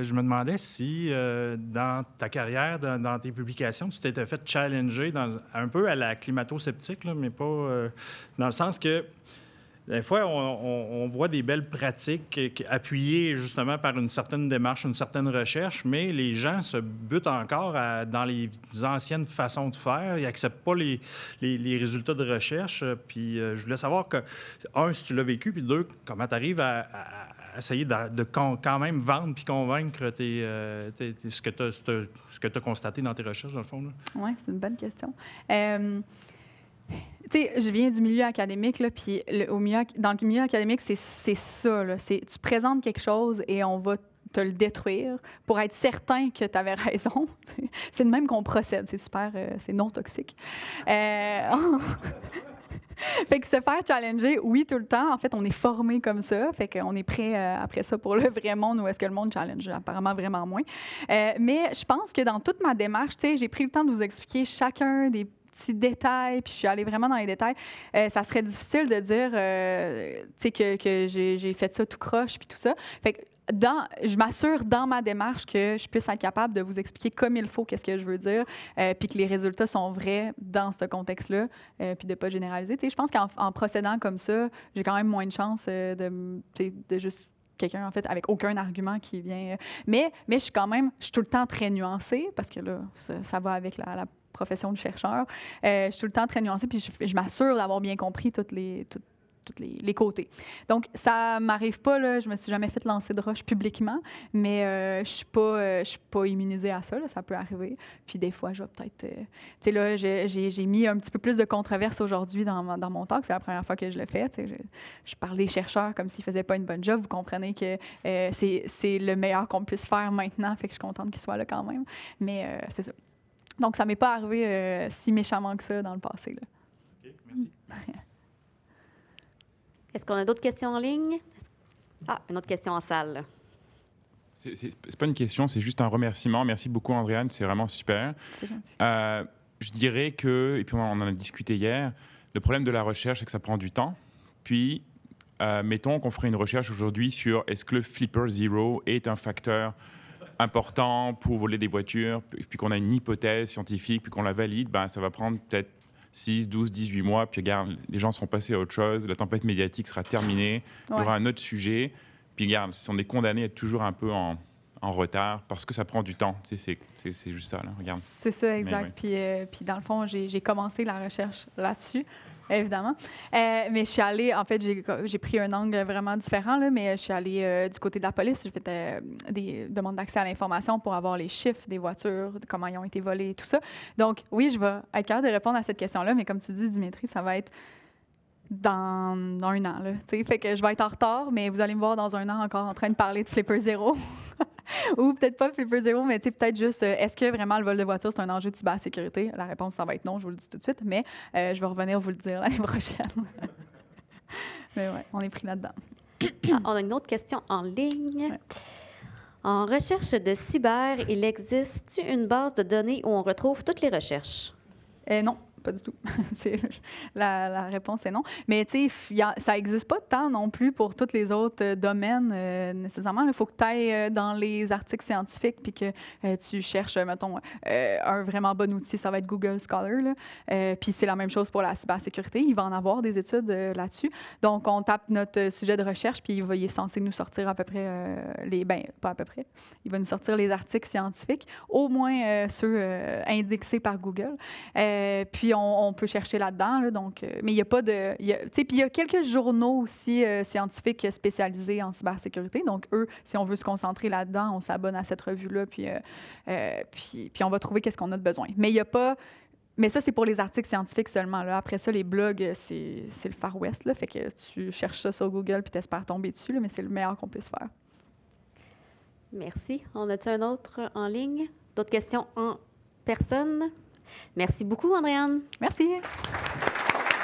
E: Je me demandais si, dans ta carrière, dans tes publications, tu t'étais fait challenger un peu à la climato-sceptique, là, mais pas dans le sens que, des fois, on voit des belles pratiques appuyées justement par une certaine démarche, une certaine recherche, mais les gens se butent encore dans les anciennes façons de faire. Ils n'acceptent pas les résultats de recherche. Puis je voulais savoir, si tu l'as vécu, puis deux, comment tu arrives à essayer de quand même vendre puis convaincre ce que tu as constaté dans tes recherches, dans le fond.
A: Oui, c'est une bonne question. Tu sais, je viens du milieu académique, là, puis dans le milieu académique, c'est ça. Là, tu présentes quelque chose et on va te le détruire pour être certain que tu avais raison. C'est de même qu'on procède. C'est super, c'est non toxique. Fait que se faire challenger, oui, tout le temps. En fait, on est formé comme ça. Fait qu'on est prêt après ça pour le vrai monde ou est-ce que le monde challenge? Apparemment, vraiment moins. Mais je pense que dans toute ma démarche, tu sais, j'ai pris le temps de vous expliquer chacun des petits détails, puis je suis allée vraiment dans les détails. Ça serait difficile de dire, tu sais, que j'ai fait ça tout croche, puis tout ça. Fait que je m'assure dans ma démarche que je puisse être capable de vous expliquer comme il faut qu'est-ce que je veux dire, puis que les résultats sont vrais dans ce contexte-là, puis de ne pas généraliser. Tu sais, je pense qu'en procédant comme ça, j'ai quand même moins de chances de juste quelqu'un, en fait, avec aucun argument qui vient. Mais je suis tout le temps très nuancée, parce que là, ça va avec la profession de chercheur. Je suis tout le temps très nuancée, puis je m'assure d'avoir bien compris tous tous les côtés. Donc, ça m'arrive pas, là, je me suis jamais fait lancer de roche publiquement, mais je suis pas immunisée à ça, là, ça peut arriver. Puis des fois, je vais peut-être... tu sais, là, j'ai mis un petit peu plus de controverse aujourd'hui dans mon talk, c'est la première fois que je le fais. Tu sais, je parle des chercheurs comme s'ils faisaient pas une bonne job. Vous comprenez que c'est le meilleur qu'on puisse faire maintenant, fait que je suis contente qu'ils soient là quand même. Mais c'est ça. Donc, ça m'est pas arrivé si méchamment que ça dans le passé, là.
E: OK, merci.
B: Est-ce qu'on a d'autres questions en ligne? Ah, une autre question en salle.
F: C'est pas une question, c'est juste un remerciement. Merci beaucoup, Andréane, c'est vraiment super.
A: C'est gentil.
F: Je dirais que, et puis on en a discuté hier, le problème de la recherche, c'est que ça prend du temps. Puis, mettons qu'on ferait une recherche aujourd'hui sur est-ce que le Flipper Zero est un facteur important pour voler des voitures, puis qu'on a une hypothèse scientifique, puis qu'on la valide, ben, ça va prendre peut-être 6, 12, 18 mois, puis regarde, les gens seront passés à autre chose, la tempête médiatique sera terminée, il y aura un autre sujet, puis regarde, on est condamné à être toujours un peu en retard parce que ça prend du temps. Tu sais, c'est juste ça, là, regarde.
A: C'est ça, exact.
F: Ouais.
A: Puis dans le fond, j'ai commencé la recherche là-dessus, évidemment. Mais je suis allée, en fait, j'ai pris un angle vraiment différent, là, mais je suis allée du côté de la police. J'ai fait des demandes d'accès à l'information pour avoir les chiffres des voitures, de comment ils ont été volés, tout ça. Donc, oui, je vais être capable de répondre à cette question-là, mais comme tu dis, Dimitri, ça va être dans un an, là. Tu sais, fait que je vais être en retard, mais vous allez me voir dans un an encore en train de parler de Flipper Zero. Ou peut-être pas Flipper Zero, mais peut-être juste, est-ce que vraiment le vol de voiture, c'est un enjeu de cybersécurité? La réponse, ça va être non, je vous le dis tout de suite, mais je vais revenir vous le dire l'année prochaine. Mais ouais, on est pris là-dedans.
B: On a une autre question en ligne.
A: Ouais.
B: En recherche de cyber, il existe une base de données où on retrouve toutes les recherches?
A: Non, pas du tout. La réponse est non. Mais tu sais, ça n'existe pas tant non plus pour tous les autres domaines nécessairement. Il faut que tu ailles dans les articles scientifiques puis que tu cherches, mettons, un vraiment bon outil, ça va être Google Scholar. Puis c'est la même chose pour la cybersécurité. Il va en avoir des études là-dessus. Donc, on tape notre sujet de recherche puis il est censé nous sortir à peu près pas à peu près. Il va nous sortir les articles scientifiques, au moins ceux indexés par Google. Puis on peut chercher là-dedans, là, donc, mais il n'y a pas de... Puis il y a quelques journaux aussi scientifiques spécialisés en cybersécurité. Donc, eux, si on veut se concentrer là-dedans, on s'abonne à cette revue-là, puis on va trouver qu'est-ce qu'on a de besoin. Mais il n'y a pas... Mais ça, c'est pour les articles scientifiques seulement. Là. Après ça, les blogs, c'est le Far West. Là, fait que tu cherches ça sur Google puis tu espères tomber dessus, là, mais c'est le meilleur qu'on puisse faire.
B: Merci. On a-t-il un autre en ligne? D'autres questions en personne? Merci beaucoup, Andréane.
A: Merci.